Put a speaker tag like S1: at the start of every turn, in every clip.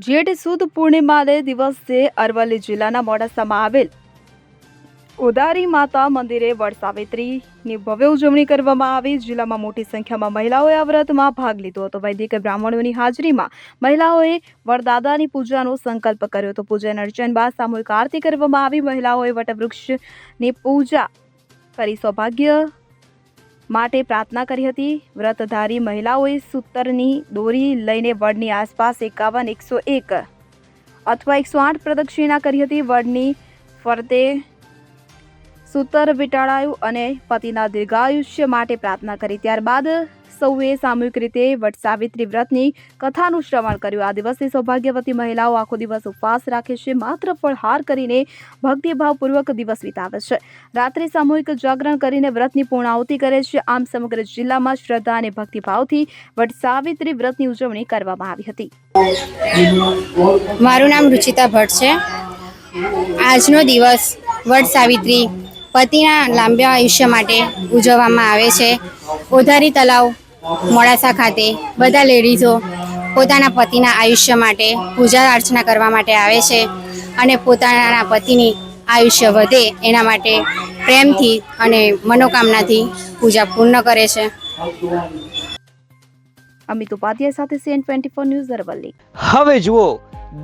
S1: જેઠ સુદ પૂર્ણિમાને દિવસે અરવલ્લી જિલ્લાના મોડાસામાં આવેલ ઉદારી માતા મંદિરે વડસાવિત્રીની ભવ્ય ઉજવણી કરવામાં આવી। જિલ્લામાં મોટી સંખ્યામાં મહિલાઓએ આ વ્રતમાં ભાગ લીધો હતો। વૈદિક બ્રાહ્મણોની હાજરીમાં મહિલાઓએ વરદાદાની પૂજાનો સંકલ્પ કર્યો હતો। પૂજન અર્ચન બાદ સામૂહિક આરતી કરવામાં આવી। મહિલાઓએ વટવૃક્ષની પૂજા કરી સૌભાગ્ય માટે પ્રાર્થના કરી હતી। વ્રતધારી મહિલાઓએ સૂતરની દોરી લઈને વડની આસપાસ 51, 101 અથવા 108 પ્રદક્ષિણા કરી હતી। વડની ફરતે સૂતર વીંટાળાયું અને પતિના દીર્ઘાયુષ્ય માટે પ્રાર્થના કરી। ત્યારબાદ સૌએ સામૂહિક રીતે વટસાવિત્રી વ્રતની કથાનું શ્રવણ કર્યું। આ દિવસે સૌભાગ્યવતી મહિલાઓ આખો દિવસ ઉપવાસ રાખે છે, માત્ર ફળહાર કરીને ભક્તિભાવપૂર્વક દિવસ વિતાવે છે। રાત્રે સામૂહિક જાગરણ કરીને વ્રતની પૂર્ણાહુતિ કરે છે। આમ સમગ્ર જિલ્લામાં શ્રદ્ધા અને ભક્તિભાવથી વટસાવિત્રી વ્રતની ઉજવણી કરવામાં આવી હતી।
S2: મારું નામ રુચિતા ભટ્ટ છે। આજનો દિવસ વટસાવિત્રી પતિના લાંબા આયુષ્ય માટે ઉજવવામાં આવે છે। ઉધારી તલાવ મોડાસા ખાતે બધા લેડીઝો પોતાના પતિના આયુષ્ય માટે પૂજા અર્ચના કરવા માટે આવે છે અને પોતાના પતિની આયુષ્ય વધે એના માટે પ્રેમથી અને મનોકામનાથી પૂજા પૂર્ણ કરે છે।
S1: અમિત ઉપાધ્યાય સાથે CN24 ન્યૂઝ અરવલ્લી।
S3: હવે જુઓ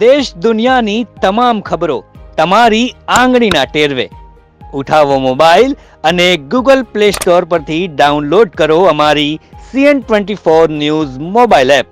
S3: દેશ દુનિયાની તમામ ખબરો તમારી આંગળીના ટેરવે। ઉઠાવો મોબાઈલ અને ગૂગલ પ્લે સ્ટોર પરથી ડાઉનલોડ કરો અમારી CN24 ન્યૂઝ મોબાઈલ એપ।